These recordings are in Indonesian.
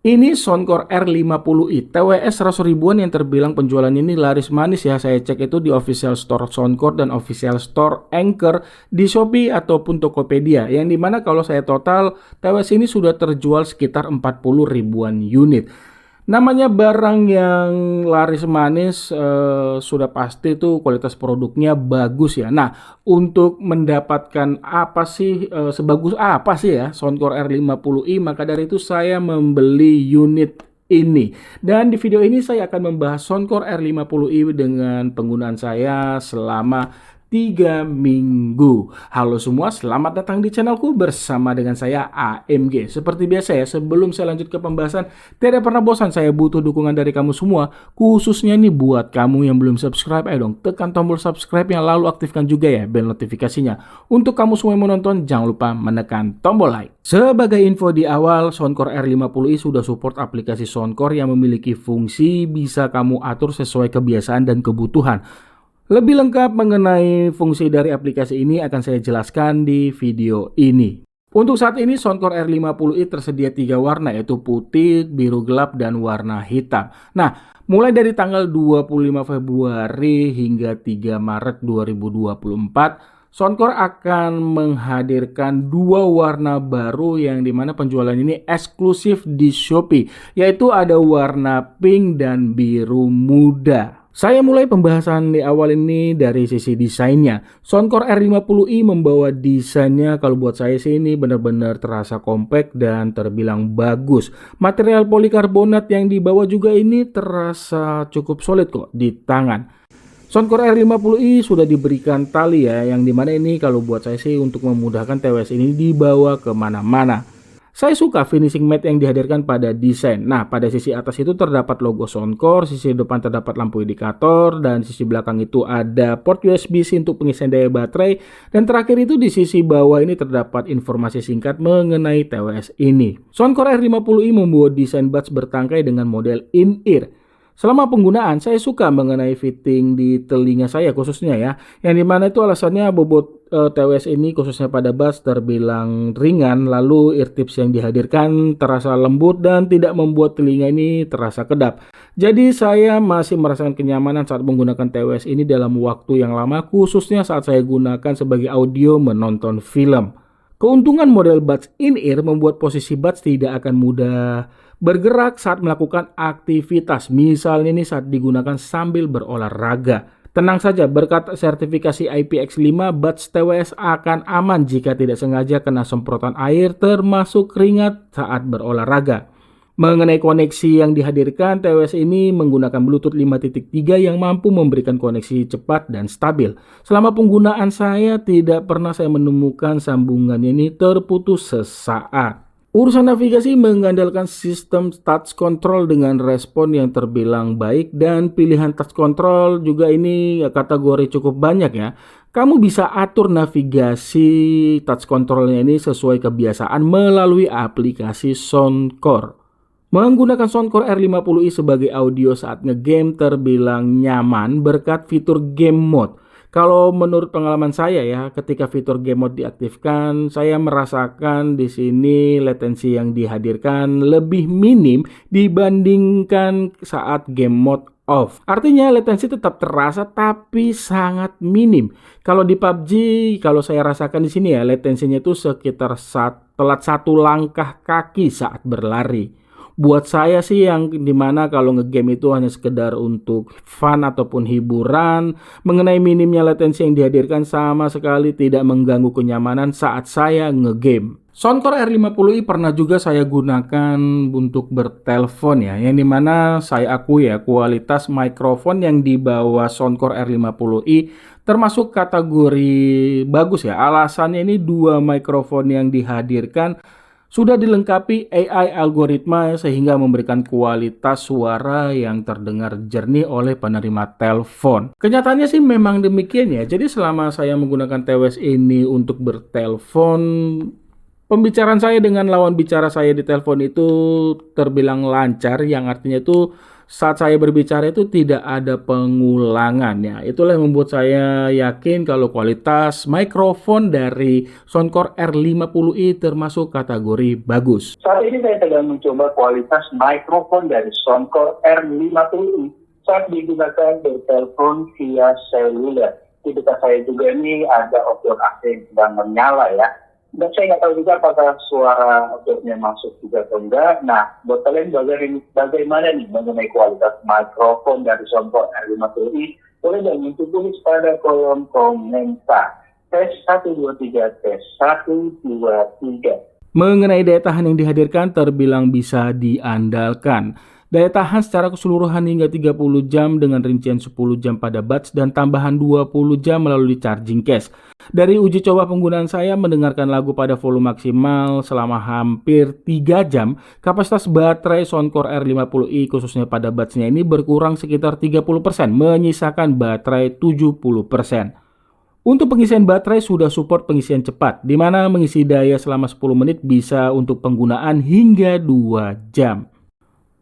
Ini Soundcore R50i TWS 100 ribuan yang terbilang penjualannya ini laris manis ya. Saya cek itu di official store Soundcore dan official store Anchor di Shopee ataupun Tokopedia. Yang dimana kalau saya total TWS ini sudah terjual sekitar 40 ribuan unit. Namanya barang yang laris manis, sudah pasti tuh kualitas produknya bagus ya. Nah, untuk mendapatkan apa sih, sebagus apa sih ya Soundcore R50i, maka dari itu saya membeli unit ini. Dan di video ini saya akan membahas Soundcore R50i dengan penggunaan saya selama 3 minggu. Halo semua, selamat datang di channelku bersama dengan saya AMG. Seperti biasa ya, sebelum saya lanjut ke pembahasan, tidak pernah bosan saya butuh dukungan dari kamu semua, khususnya nih buat kamu yang belum subscribe, ayo dong tekan tombol subscribe yang lalu aktifkan juga ya bel notifikasinya. Untuk kamu semua yang menonton, jangan lupa menekan tombol like. Sebagai info di awal, Soundcore R50i sudah support aplikasi Soundcore yang memiliki fungsi bisa kamu atur sesuai kebiasaan dan kebutuhan. Lebih lengkap mengenai fungsi dari aplikasi ini akan saya jelaskan di video ini. Untuk saat ini Soundcore R50i tersedia 3 warna, yaitu putih, biru gelap, dan warna hitam. Nah, mulai dari tanggal 25 Februari hingga 3 Maret 2024, Soundcore akan menghadirkan 2 warna baru yang dimana penjualan ini eksklusif di Shopee, yaitu ada warna pink dan biru muda. Saya mulai pembahasan di awal ini dari sisi desainnya. Soundcore R50i membawa desainnya, kalau buat saya sih ini benar-benar terasa compact dan terbilang bagus. Material polikarbonat yang dibawa juga ini terasa cukup solid kok di tangan. Soundcore R50i sudah diberikan tali ya, yang dimana ini kalau buat saya sih untuk memudahkan TWS ini dibawa kemana-mana. Saya suka finishing matte yang dihadirkan pada desain. Nah, pada sisi atas itu terdapat logo Soundcore, sisi depan terdapat lampu indikator, dan sisi belakang itu ada port USB-C untuk pengisian daya baterai. Dan terakhir itu di sisi bawah ini terdapat informasi singkat mengenai TWS ini. Soundcore R50i membuat desain buds bertangkai dengan model in-ear. Selama penggunaan, saya suka mengenai fitting di telinga saya khususnya ya. Yang dimana itu alasannya bobot TWS ini khususnya pada bass terbilang ringan. Lalu ear tips yang dihadirkan terasa lembut dan tidak membuat telinga ini terasa kedap. Jadi saya masih merasakan kenyamanan saat menggunakan TWS ini dalam waktu yang lama, khususnya saat saya gunakan sebagai audio menonton film. Keuntungan model buds in-ear membuat posisi buds tidak akan mudah bergerak saat melakukan aktivitas. Misalnya ini saat digunakan sambil berolahraga. Tenang saja, berkat sertifikasi IPX5, buds TWS akan aman jika tidak sengaja kena semprotan air termasuk keringat saat berolahraga. Mengenai koneksi yang dihadirkan, TWS ini menggunakan Bluetooth 5.3 yang mampu memberikan koneksi cepat dan stabil. Selama penggunaan saya tidak pernah saya menemukan sambungannya ini terputus sesaat. Urusan navigasi mengandalkan sistem touch control dengan respon yang terbilang baik dan pilihan touch control juga ini kategori cukup banyak ya. Kamu bisa atur navigasi touch controlnya ini sesuai kebiasaan melalui aplikasi Soundcore. Menggunakan Soundcore R50i sebagai audio saat ngegame terbilang nyaman berkat fitur game mode. Kalau menurut pengalaman saya ya, ketika fitur game mode diaktifkan, saya merasakan di sini latensi yang dihadirkan lebih minim dibandingkan saat game mode off. Artinya latensi tetap terasa tapi sangat minim. Kalau di PUBG, kalau saya rasakan di sini ya, latensinya itu sekitar telat 1 langkah kaki saat berlari. Buat saya sih yang dimana kalau ngegame itu hanya sekedar untuk fun ataupun hiburan, mengenai minimnya latensi yang dihadirkan sama sekali tidak mengganggu kenyamanan saat saya ngegame. Soundcore R50i pernah juga saya gunakan untuk bertelepon ya, yang dimana saya akui ya kualitas mikrofon yang dibawa Soundcore R50i termasuk kategori bagus ya. Alasannya ini 2 mikrofon yang dihadirkan sudah dilengkapi AI algoritma sehingga memberikan kualitas suara yang terdengar jernih oleh penerima telepon. Kenyataannya sih memang demikian ya. Jadi selama saya menggunakan TWS ini untuk bertelepon, pembicaraan saya dengan lawan bicara saya di telepon itu terbilang lancar, yang artinya itu saat saya berbicara itu tidak ada pengulangannya. Itulah yang membuat saya yakin kalau kualitas mikrofon dari Soundcore R50i termasuk kategori bagus. Saat ini saya sedang mencoba kualitas mikrofon dari Soundcore R50i saat digunakan bertelepon via seluler. Di dekat saya juga ini ada outdoor AC yang sedang menyala ya. Dan saya nggak tahu juga apakah suara outdoornya masuk juga atau enggak. Nah, buat kalian bagaimana nih mengenai kualitas mikrofon dari Soundcore R50i? Boleh dong tulis pada kolom komentar. Tes 123, tes 123. Mengenai daya tahan yang dihadirkan terbilang bisa diandalkan. Daya tahan secara keseluruhan hingga 30 jam dengan rincian 10 jam pada buds dan tambahan 20 jam melalui charging case. Dari uji coba penggunaan saya mendengarkan lagu pada volume maksimal selama hampir 3 jam, kapasitas baterai Soundcore R50i khususnya pada budsnya ini berkurang sekitar 30%, menyisakan baterai 70%. Untuk pengisian baterai sudah support pengisian cepat, di mana mengisi daya selama 10 menit bisa untuk penggunaan hingga 2 jam.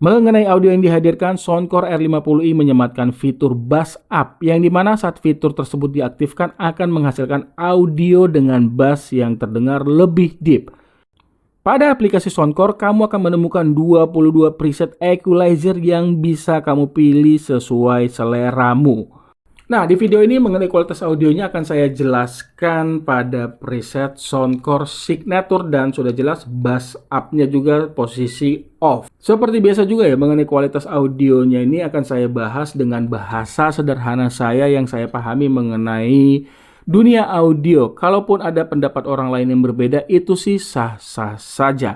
Mengenai audio yang dihadirkan, Soundcore R50i menyematkan fitur bass up, yang dimana saat fitur tersebut diaktifkan akan menghasilkan audio dengan bass yang terdengar lebih deep. Pada aplikasi Soundcore, kamu akan menemukan 22 preset equalizer yang bisa kamu pilih sesuai seleramu. Nah, di video ini mengenai kualitas audionya akan saya jelaskan pada preset Soundcore Signature dan sudah jelas bass up-nya juga posisi off. Seperti biasa juga ya, mengenai kualitas audionya ini akan saya bahas dengan bahasa sederhana saya yang saya pahami mengenai dunia audio. Kalaupun ada pendapat orang lain yang berbeda, itu sih sah-sah saja.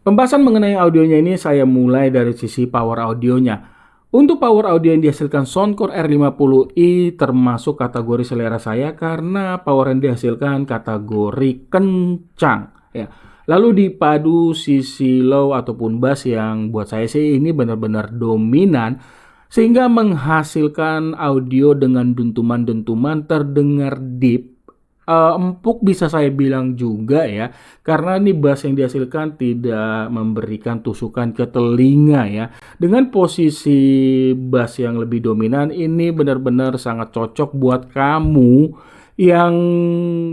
Pembahasan mengenai audionya ini saya mulai dari sisi power audionya. Untuk power audio yang dihasilkan Soundcore R50i termasuk kategori selera saya karena power yang dihasilkan kategori kencang ya. Lalu dipadu sisi low ataupun bass yang buat saya sih ini benar-benar dominan sehingga menghasilkan audio dengan dentuman-dentuman terdengar deep. Empuk bisa saya bilang juga ya, karena ini bass yang dihasilkan tidak memberikan tusukan ke telinga ya. Dengan posisi bass yang lebih dominan ini benar-benar sangat cocok buat kamu yang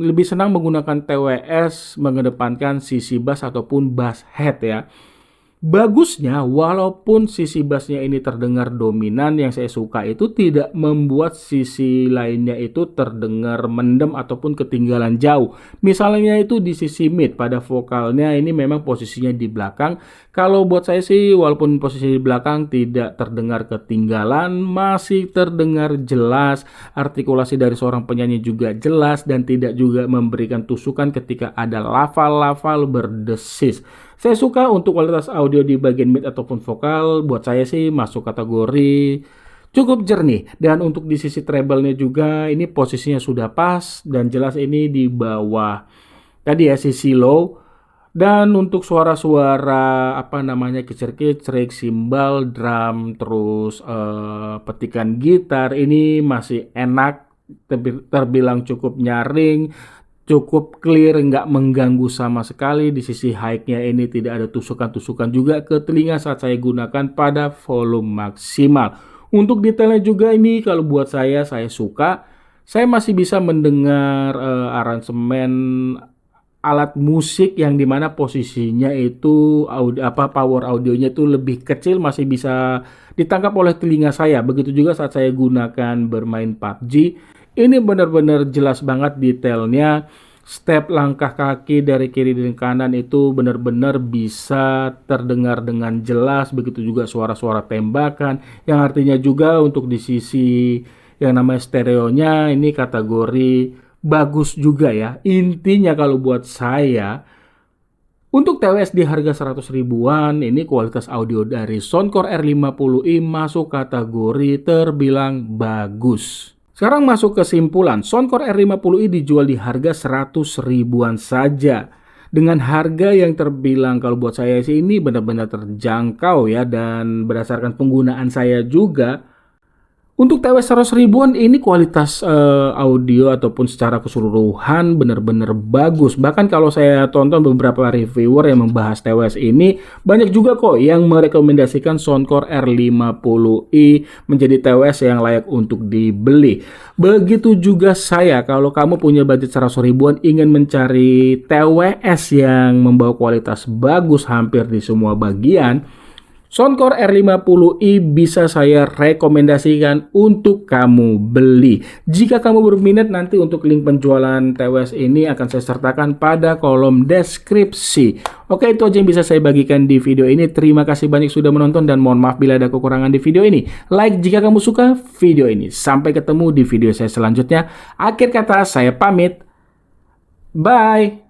lebih senang menggunakan TWS mengedepankan sisi bass ataupun bass head ya. Bagusnya, walaupun sisi bassnya ini terdengar dominan, yang saya suka itu tidak membuat sisi lainnya itu terdengar mendem ataupun ketinggalan jauh. Misalnya itu di sisi mid, pada vokalnya ini memang posisinya di belakang. Kalau buat saya sih, walaupun posisi di belakang tidak terdengar ketinggalan, masih terdengar jelas. Artikulasi dari seorang penyanyi juga jelas dan tidak juga memberikan tusukan ketika ada lafal-lafal berdesis. Saya suka untuk kualitas audio di bagian mid ataupun vokal, buat saya sih masuk kategori cukup jernih. Dan untuk di sisi treble-nya juga ini posisinya sudah pas dan jelas ini di bawah tadi ya sisi low. Dan untuk suara-suara kecrik-kecrik, simbal, drum, terus petikan gitar ini masih enak, terbilang cukup nyaring. Cukup clear, nggak mengganggu sama sekali. Di sisi high-nya ini tidak ada tusukan-tusukan juga ke telinga saat saya gunakan pada volume maksimal. Untuk detailnya juga ini kalau buat saya suka. Saya masih bisa mendengar aransemen alat musik yang dimana posisinya itu power audionya itu lebih kecil, masih bisa ditangkap oleh telinga saya. Begitu juga saat saya gunakan bermain PUBG. Ini benar-benar jelas banget detailnya. Step langkah kaki dari kiri dan kanan itu benar-benar bisa terdengar dengan jelas. Begitu juga suara-suara tembakan. Yang artinya juga untuk di sisi yang namanya stereonya ini kategori bagus juga ya. Intinya kalau buat saya, untuk TWS di harga 100 ribuan, ini kualitas audio dari Soundcore R50i masuk kategori terbilang bagus. Sekarang masuk kesimpulan, Soundcore R50i dijual di harga 100 ribuan saja. Dengan harga yang terbilang kalau buat saya sih ini benar-benar terjangkau ya. Dan berdasarkan penggunaan saya juga, Untuk TWS 100 ribuan ini kualitas audio ataupun secara keseluruhan benar-benar bagus. Bahkan kalau saya tonton beberapa reviewer yang membahas TWS ini, banyak juga kok yang merekomendasikan Soundcore R50i menjadi TWS yang layak untuk dibeli. Begitu juga saya, kalau kamu punya budget 100 ribuan ingin mencari TWS yang membawa kualitas bagus hampir di semua bagian, Soundcore R50i bisa saya rekomendasikan untuk kamu beli. Jika kamu berminat, nanti untuk link penjualan TWS ini akan saya sertakan pada kolom deskripsi. Oke, itu aja yang bisa saya bagikan di video ini. Terima kasih banyak sudah menonton dan mohon maaf bila ada kekurangan di video ini. Like jika kamu suka video ini. Sampai ketemu di video saya selanjutnya. Akhir kata, saya pamit. Bye!